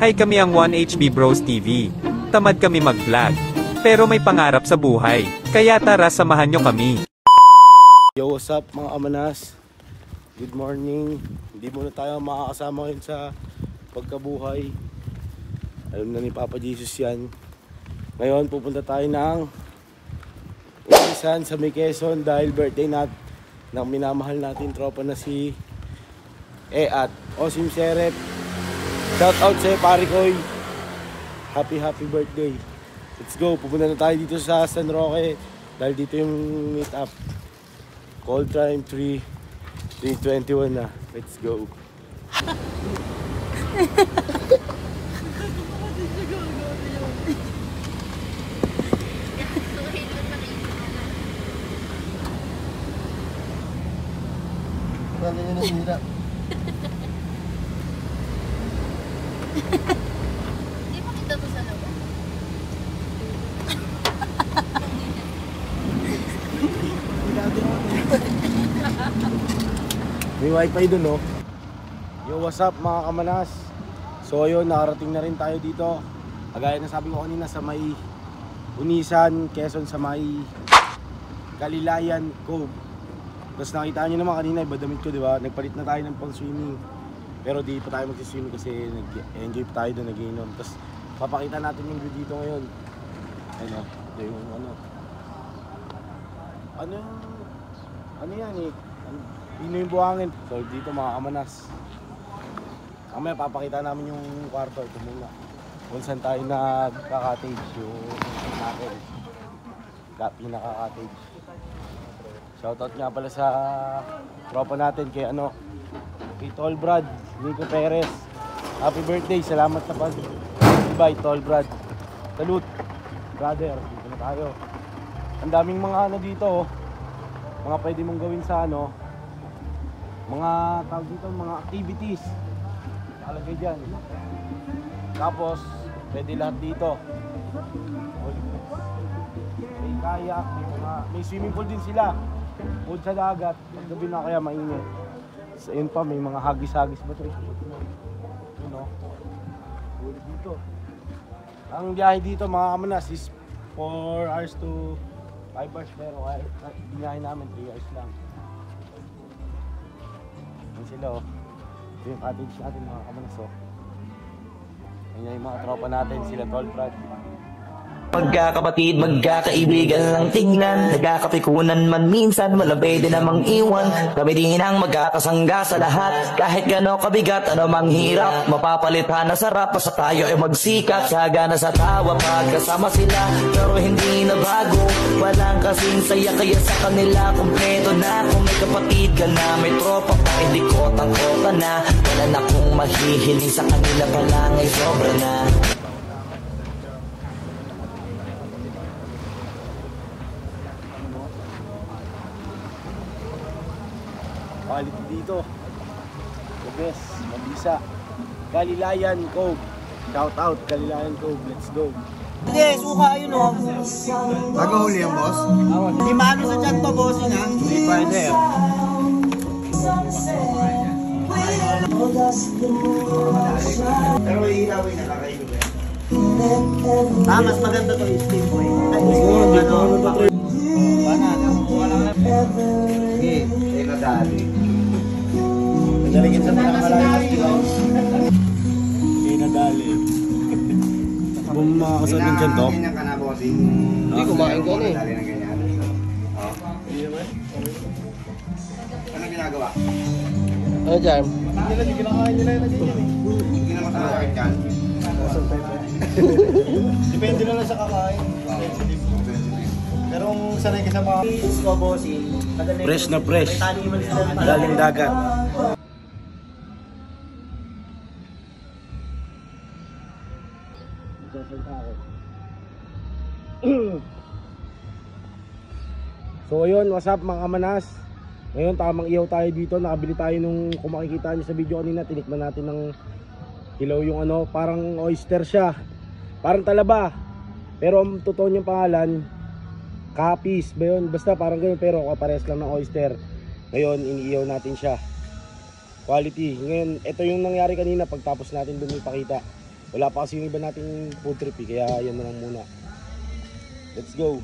Hi, kami ang 1HB Bros TV. Tamad kami mag-vlog, pero may pangarap sa buhay. Kaya tara, samahan nyo kami. Yo, what's up mga kamanas? Good morning. Hindi muna tayo makakasama ngayon sa pagkabuhay. Alam na ni Papa Jesus yan. Ngayon pupunta tayo ng Ulisan sa May Quezon dahil birthday ng minamahal natin tropa na si at Osim Serep. Shout out sa'yo pare koy. Happy birthday. Let's go. Pupunta na tayo dito sa San Roque dahil dito yung meet up. Call time 3:21 na. Let's go. Hindi mo kita to sa loob. May wifi dun, no? Yo, what's up mga kamanas? So ayun, nakarating na rin tayo dito. Kagaya na sabi ko kanina sa may Unisan, Quezon, sa may Galilayan Cove. Tapos nakita nyo naman kanina, iba damit ko, di ba? Nagpalit na tayo ng pang swimming. Pero di pa tayo magsiswimming kasi nag-enjoy pa tayo doon, nag-inom. Tapos papakita natin yung view dito ngayon. Ayun, ito yung ano yan eh? Pino yung buhangin. So dito mga kamanas. Kamaya papakita namin yung kwarto. Ito muna. Kung saan tayo nagka-cottage. Yung natin. Pinaka-cottage. Shoutout nga pala sa tropa natin kay kay Tol Brad, Nico Perez. Happy birthday, salamat sa pag-invite Tol Brad. Salute, brother, dito na tayo. Ang daming mga dito, mga pwede mong gawin sa mga tawag dito, mga activities. Nakalagay dyan. Tapos, pwede lahat dito. May kayak, may swimming pool din sila. Pool sa dagat, gabi na kaya mainit. So, yun pa, may mga hagis-hagis ba ito? Yun o. Ulit dito. Ang biyahe dito mga kamanas is 4 hours to 5 hours. Pero biyahe namin 3 hours lang. Yan sila o. Ito yung cottage natin mga kamanas o. Yan yung mga tropa natin, sila Tol Brad. Magkakapatid, magkakaibigan lang tingnan. Nagkakapikunan man minsan, malabay din namang iwan. Kami din ang magkakasangga sa lahat. Kahit gano'ng kabigat, mang hirap, mapapalitan na sarap. Basta tayo ay magsikat, sagana sa tawa pagkasama sila. Pero hindi na bago, walang kasing saya. Kaya sa kanila, kumpleto na. Kung may kapatid ka na, may tropa pa, hindi kotang-kota na. Wala na kung mahihiling sa kanila pa lang ay sobra na. Quality dito. The best. Mabisa. Galilayan Cove. Shout out Galilayan Cove. Let's go. Hindi, suka yun o. Magahuli ang boss? Hindi maano sa chat to, bossing ha? Hindi pa hindi. Pero ilawin na lang kayo. Mas maganda to yung steam boy. Sige, nadali. Nagaligin sa mga malakas diba? Hindi nadali. Kung makakasabi dyan to? Ganyan ka na, bossing. Hindi, kumain ko na eh. Nadali na ganyan. Ano ginagawa? Ano dyan? Hindi na masasakit yan. Depende na lang sa kakain. Pero kung sanay ka sa mga bossing, Fresh na fresh. Galing dagat. So ayun, what's up mga kamanas? Ngayon tamang ihaw tayo dito. Nakabili tayo nung, kung makikita nyo sa video kanina, tinikman natin ng hilaw yung parang oyster siya. Parang talaba. Pero ang totoo niyang pangalan, kapis ba yun? Basta parang ganun, pero kapares lang ng oyster. Ngayon, iniihaw natin siya. Quality. Ngayon, ito yung nangyari kanina pagtapos natin dun ipakita. Wala pa kasi yung iba nating food trip eh, kaya yan na lang muna. Let's go!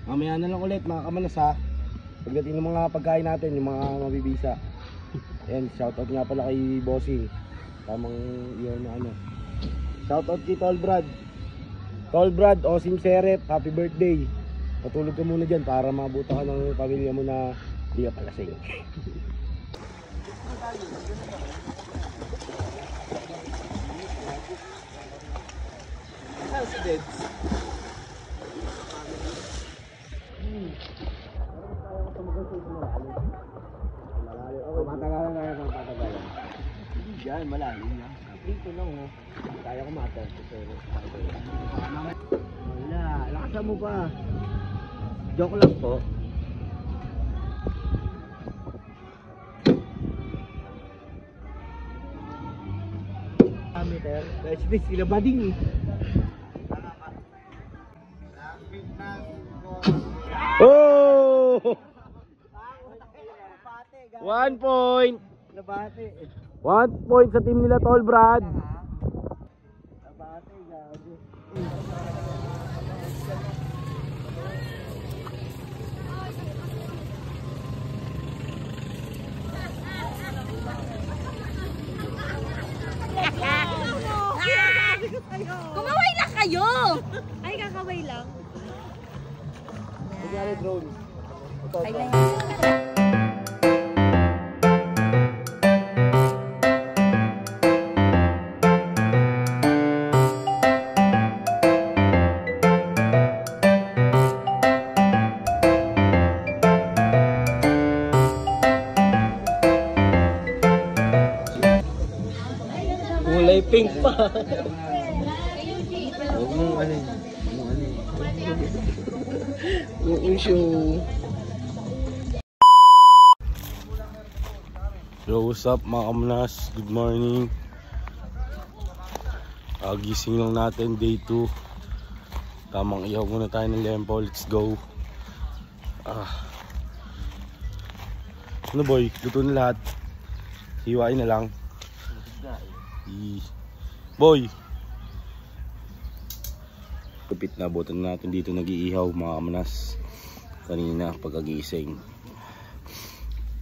Mamaya na lang ulit mga kamanas ha. Pagdating ng mga pagkain natin, yung mga mabibisa. Ayan, shoutout nga pala kay Bossing. Tamang yun na ano. Shoutout kay Tol Brad. Tol Brad, Osim Serep, happy birthday. Patulog ka muna dyan para mabuta ka ng pamilya mo na di ka palasing. Patagalan kaya ng patagalan. Hindi dyan, malalim lang. Dito lang oh. Kaya ko matter. Wala, lakasan mo pa. Joke lang po. Meter. Kasi sila bading eh. Oh! 1 point. 1 point sa team nila Tol Brad. Kumaway lang kayo! Ay, kakaway lang. Kunyari drone. Ay, lang. Kulay pink pa. Huwag mong ano. Yung show. Yo, what's up mga kamanas? Good morning. Gising lang natin, day 2. Tamang ihaw muna tayo ng lempo. Let's go. Ano boy? Luto na lahat. Hiwain na lang. Boy! Kapit na botan natin dito nag-iihaw mga kamanas. Kanina pagkagising.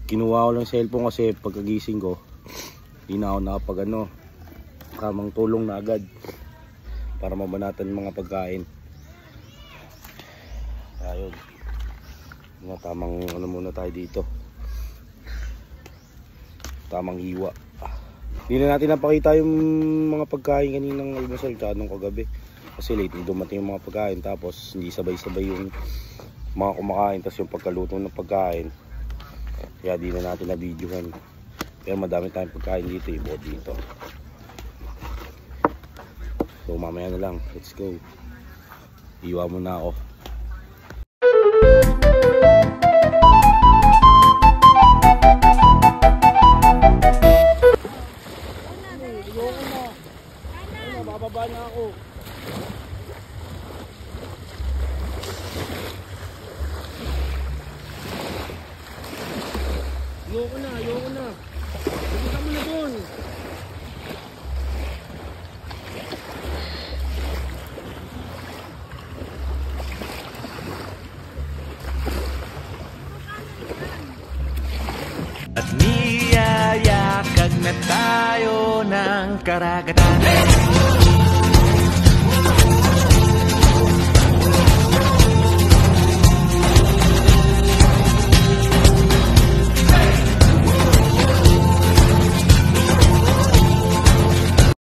Kinuha ko lang cellphone kasi pagkagising ko hindi na ako nakapag kamang tulong na agad para mabanatan mga pagkain. Ayun. Mga tamang muna tayo dito. Tamang hiwa. Hindi na natin napakita yung mga pagkain kaninang almusal tsaka nung kagabi. Kasi late na dumating yung mga pagkain tapos hindi sabay-sabay yung mga kumakain tapos yung pagkaluto ng pagkain. Kaya di na natin na-videohan. Pero madami tayong pagkain dito, ibot dito. So mamaya na lang, let's go. Iwa muna ako. Bababa na ako. Ayoko na. Bumita mo na doon. At niyayakag na tayo ng karagatan.